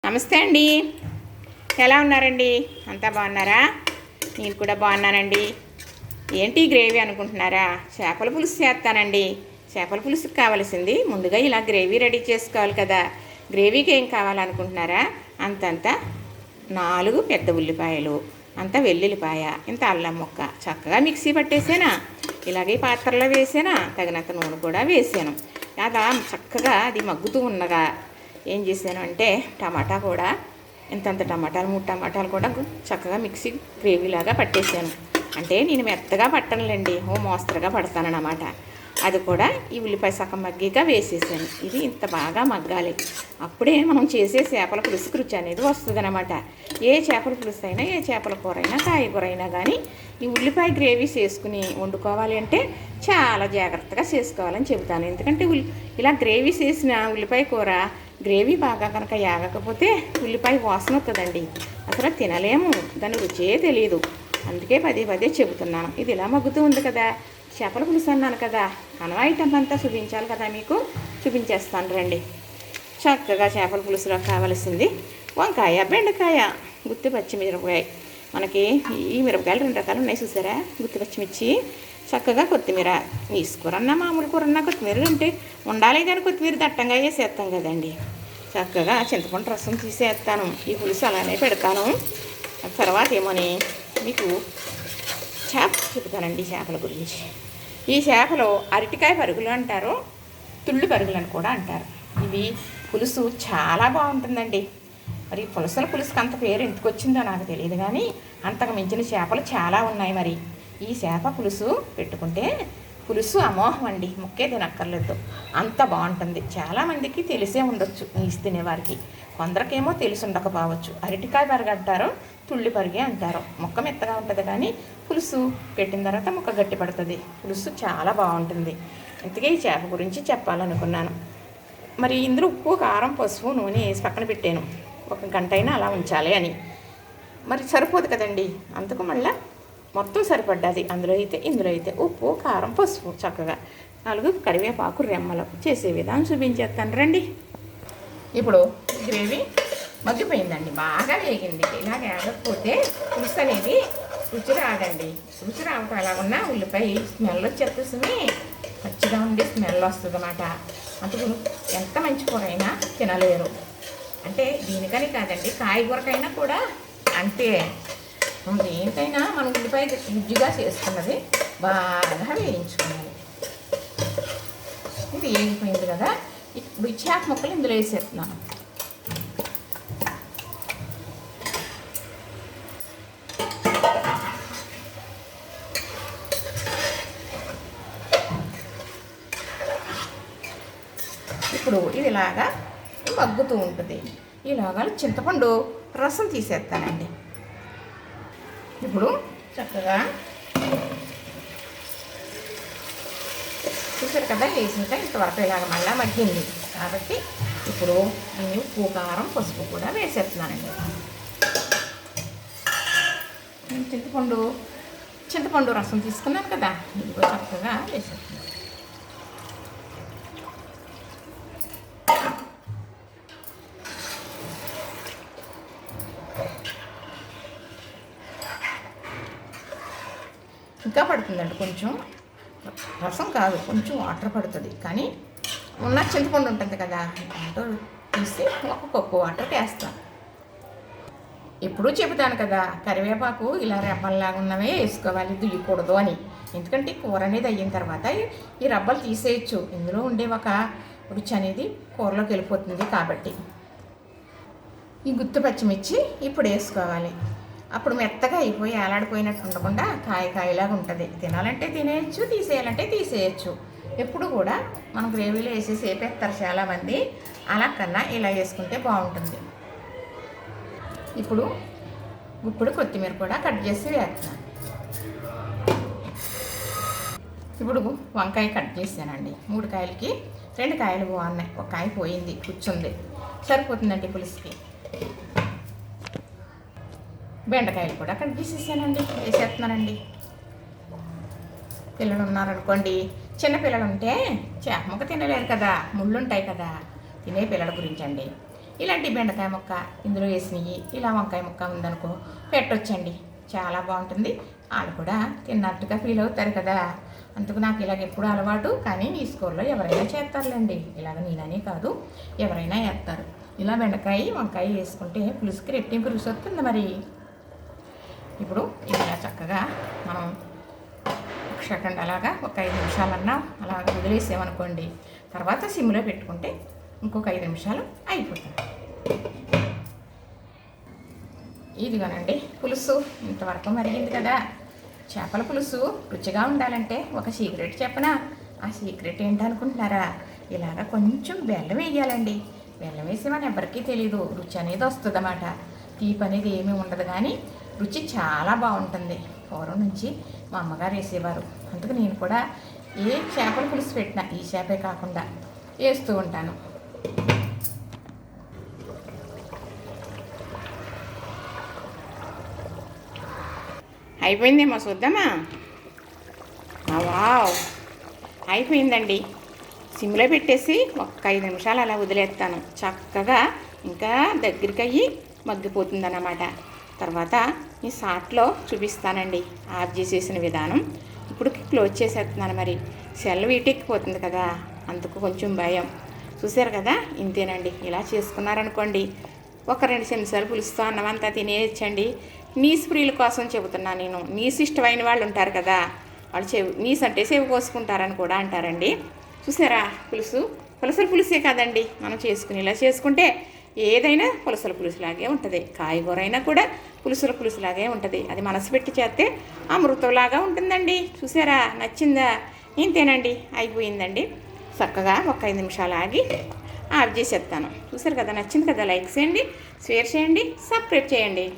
నమస్తే అండి. ఎలా ఉన్నారండి? అంతా బాగున్నారా? నేను కూడా బాగున్నానండి. ఏంటి గ్రేవీ అనుకుంటున్నారా? చేపల పులుసు చేస్తానండి. చేపల పులుసుకి కావాల్సింది ముందుగా ఇలా గ్రేవీ రెడీ చేసుకోవాలి కదా. గ్రేవీకి ఏం కావాలనుకుంటున్నారా? అంతంత 4 పెద్ద ఉల్లిపాయలు, అంత వెల్లుల్లిపాయ, ఇంత అల్లం ముక్క చక్కగా మిక్సీ పట్టేసానా. ఇలాగే పాత్రలో వేసానా, తగినంత నూనె కూడా వేసాను. అలా చక్కగా అది మగ్గుతూ ఉండగా ఏం చేశాను అంటే టమాటా కూడా ఇంతంత టమాటాలు 3 టమాటాలు కూడా చక్కగా మిక్సీ గ్రేవీలాగా పట్టేసాను. అంటే నేను మెత్తగా పట్టనులేండి, మోస్తరుగా పడతానన్నమాట. అది కూడా ఈ ఉల్లిపాయ సగం మగ్గిగా వేసేసాను. ఇది ఇంత బాగా మగ్గాలి. అప్పుడే మనం చేసే చేపల పులుసుకు రుచి అనేది వస్తుంది అనమాట. ఏ చేపల పులుసు అయినా, ఏ చేపల కూర అయినా, కాయగూర అయినా కానీ ఈ ఉల్లిపాయ గ్రేవీ చేసుకుని వండుకోవాలి అంటే చాలా జాగ్రత్తగా చేసుకోవాలని చెబుతాను. ఎందుకంటే ఇలా గ్రేవీ చేసిన ఉల్లిపాయ కూర గ్రేవీ బాగా కనుక యాగకపోతే ఉల్లిపాయ వాసన వస్తుందండి. అసలు తినలేము, దాని రుచే తెలియదు. అందుకే పదే పదే చెబుతున్నాను. ఇది ఇలా మగ్గుతూ ఉంది కదా, చేపల పులుసు అన్నాను కదా, అన్నం ఐటమ్ అంతా చూపించాలి కదా, మీకు చూపించేస్తాను రండి. చక్కగా చేపల పులుసులో కావలసింది వంకాయ, బెండకాయ, గుత్తి పచ్చిమిరపకాయ. మనకి ఈ మిరపకాయలు 2 రకాలు ఉన్నాయి చూసారా, గుత్తి పచ్చిమిర్చి, చక్కగా కొత్తిమీర. కూరన్నా మామూలు కూరన్నా కొత్తిమీర ఉంటే ఉండాలి, కానీ కొత్తిమీర దట్టంగా వేసేస్తాం కదండి. చక్కగా చింతపండు రసం తీసేస్తాను. ఈ పులుసు అలానే పెడతాను. తర్వాత ఏమోని మీకు చేప చెబుతానండి. చేపల గురించి, ఈ చేపలు అరటికాయ పరుగులు అంటారు, తుళ్ళు పరుగులు అని కూడా అంటారు. ఇవి పులుసు చాలా బాగుంటుందండి. మరి పులుసుకి అంత పేరు ఎందుకు వచ్చిందో నాకు తెలియదు, కానీ అంతకు మించిన చేపలు చాలా ఉన్నాయి. మరి ఈ చేప పులుసు పెట్టుకుంటే పులుసు అమోహం అండి, ముక్కే తినక్కర్లేదు, అంత బాగుంటుంది. చాలామందికి తెలిసే ఉండొచ్చు నీసు తినేవారికి, కొందరికేమో తెలిసి ఉండకపోవచ్చు. అరటికాయ పరుగు అంటారు, తుళ్ళి పరుగే అంటారు. ముక్క మెత్తగా ఉంటుంది, కానీ పులుసు పెట్టిన తర్వాత ముక్క గట్టి పడుతుంది. పులుసు చాలా బాగుంటుంది. ఇంతకీ ఈ చేప గురించి చెప్పాలనుకున్నాను. మరి ఇందులో ఉప్పు, కారం, పసుపు, నూనె వేసి పక్కన పెట్టాను. 1 గంట అయినా అలా ఉంచాలి అని. మరి సరిపోదు కదండి, అందుకు మళ్ళీ మొత్తం సరిపడ్డది. ఇందులో అయితే ఉప్పు, కారం, పసుపు, చక్కగా 4 కరివేపాకు రెమ్మలు చేసే విధానం చూపించేస్తాను రండి. ఇప్పుడు గ్రేవీ మగ్గిపోయిందండి, బాగా వేగింది. ఇలా వేగకపోతే పులుసు అనేది రుచి రాదండి. రుచి రావటం ఎలా ఉన్నా ఉల్లిపాయ స్మెల్ వచ్చేస్తుంది, పచ్చిగా ఉండి స్మెల్ వస్తుంది అన్నమాట. అందుకు ఎంత మంచి కూర అయినా తినలేరు. అంటే దీనికని కాదండి, కాయగూరకైనా కూడా అంటే దేనికైనా మనం ఉల్లిపాయ రుచిగా చేసుకున్నది బాగా వేయించుకోవాలి. ఇది వేగిపోయింది కదా, ఇప్పుడు చేప ముక్కలు ఇందులో వేసేస్తున్నాను. ఇప్పుడు ఇది ఇలాగా మగ్గుతూ ఉంటుంది. ఇలాగా చింతపండు రసం తీసేస్తానండి. ఇప్పుడు చక్కగా చూసారు కదా, వేసినాక ఇంతవరకు ఇలాగ మళ్ళీ మగ్గింది కాబట్టి ఇప్పుడు నేను ఉప్పు, కారం, పసుపు కూడా వేసేస్తున్నానండి. చింతపండు రసం తీసుకున్నాను కదా, ఇది చక్కగా వేసేస్తున్నాను. ఇంకా పడుతుందండి, కొంచెం రసం కాదు, కొంచెం వాటర్ పడుతుంది. కానీ ఉన్న చింతపండు ఉంటుంది కదా, వాటర్ తీసి 1 కప్పు వాటర్ వేస్తాను. ఎప్పుడూ చెబుతాను కదా, కరివేపాకు ఇలా రెబ్బల్లాగా ఉన్నవే వేసుకోవాలి, దుయ్యకూడదు అని. ఎందుకంటే కూర అనేది అయిన తర్వాత ఈ రబ్బలు తీసేయచ్చు, ఇందులో ఉండే ఒక రుచి అనేది కూరలోకి వెళ్ళిపోతుంది. కాబట్టి ఈ గుత్తి పచ్చిమిర్చి ఇప్పుడు వేసుకోవాలి. అప్పుడు మెత్తగా అయిపోయి ఏలాడిపోయినట్టు ఉండకుండా కాయలాగా ఉంటుంది. తినాలంటే తినేయచ్చు, తీసేయాలంటే తీసేయచ్చు. ఎప్పుడు కూడా మనం గ్రేవీలో వేసేసి వేపేస్తారు చాలామంది, అలా కన్నా ఇలా వేసుకుంటే బాగుంటుంది. ఇప్పుడు కొత్తిమీర కూడా కట్ చేసి వేస్తున్నాను. ఇప్పుడు వంకాయ కట్ చేసానండి. 3 కాయలకి 2 కాయలు బాగున్నాయి, 1 కాయ పోయింది, కూర్చుంది, సరిపోతుందండి పులుసుకి. బెండకాయలు కూడా కట్ చేసేసానండి, వేసేస్తున్నానండి. పిల్లలు ఉన్నారనుకోండి, చిన్న పిల్లలు ఉంటే చేప ముక్క తినలేరు కదా, ముళ్ళు ఉంటాయి కదా. తినే పిల్లల గురించి అండి. ఇలాంటి బెండకాయ ముక్క ఇందులో వేసినవి ఇలా వంకాయ ముక్క ఉందనుకో పెట్టొచ్చండి. చాలా బాగుంటుంది. వాళ్ళు కూడా తిన్నట్టుగా ఫీల్ అవుతారు కదా. అందుకు నాకు ఇలాగ ఎప్పుడు అలవాటు. కానీ ఈ స్కూల్లో ఎవరైనా చేస్తారులేండి. ఇలాగ నేననే కాదు, ఎవరైనా వేస్తారు. ఇలా బెండకాయ వంకాయ వేసుకుంటే పులుసుకి రెట్టింపు రుచి వస్తుంది. మరి ఇప్పుడు ఇలా చక్కగా మనం ఒక సెకండ్ అలాగా ఒక 5 నిమిషాలన్నా అలాగ వదిలేసామనుకోండి. తర్వాత సిమ్లో పెట్టుకుంటే ఇంకొక 5 నిమిషాలు అయిపోతుంది. ఇదిగోనండి పులుసు ఇంతవరకు మరిగింది కదా. చేపల పులుసు రుచిగా ఉండాలంటే ఒక సీక్రెట్ చెప్పనా? ఆ సీక్రెట్ ఏంటనుకుంటున్నారా? ఇలాగ కొంచెం బెల్లం వేయాలండి. బెల్లం వేసి మన ఎవరికీ తెలీదు. రుచి అనేది వస్తుంది అన్నమాట. తీపి అనేది ఏమీ ఉండదు, కానీ రుచి చాలా బాగుంటుంది. పూర్వం నుంచి మా అమ్మగారు వేసేవారు. అందుకు నేను కూడా ఏ చేపల పులుసు పెట్టినా ఈ చేపే కాకుండా వేస్తూ ఉంటాను. అయిపోయిందేమో చూద్దామా? వావ్, అయిపోయిందండి. సిమ్లో పెట్టేసి ఒక్క 5 నిమిషాలు అలా వదిలేస్తాను. చక్కగా ఇంకా దగ్గరికి అయ్యి మగ్గిపోతుందన్నమాట. తర్వాత ఈ సాట్లో చూపిస్తానండి ఆఫ్ చేసేసిన విధానం. ఇప్పుడు క్లోజ్ చేసేస్తున్నాను. మరి సెల్ వీటెక్కిపోతుంది కదా, అందుకు కొంచెం భయం. చూసారు కదా, ఇంతేనండి. ఇలా చేసుకున్నారనుకోండి ఒక 2 చెంచాలు పులుసుతో అన్నమంతా తినేయచ్చండి. నీసు ప్రియుల కోసం చెబుతున్నాను నేను. నీసు ఇష్టమైన వాళ్ళు ఉంటారు కదా, వాళ్ళు నీసు అంటే చెవి కోసుకుంటారని కూడా అంటారండి. చూసారా, పులసల పులుసే కదండి మనం చేసుకుని. ఇలా చేసుకుంటే ఏదైనా పులసల పులుసులాగే ఉంటుంది. కాయగూర అయినా కూడా పులుసుల పులుసులాగే ఉంటుంది. అది మనసు పెట్టి చేస్తే అమృతంలాగా ఉంటుందండి. చూసారా, నచ్చిందా? ఇంతేనండి, అయిపోయిందండి. చక్కగా ఒక 5 నిమిషాలు ఆగి ఆఫ్ చేసేస్తాను. చూసారు కదా, నచ్చింది కదా. లైక్ చేయండి, షేర్ చేయండి, సబ్స్క్రైబ్ చేయండి.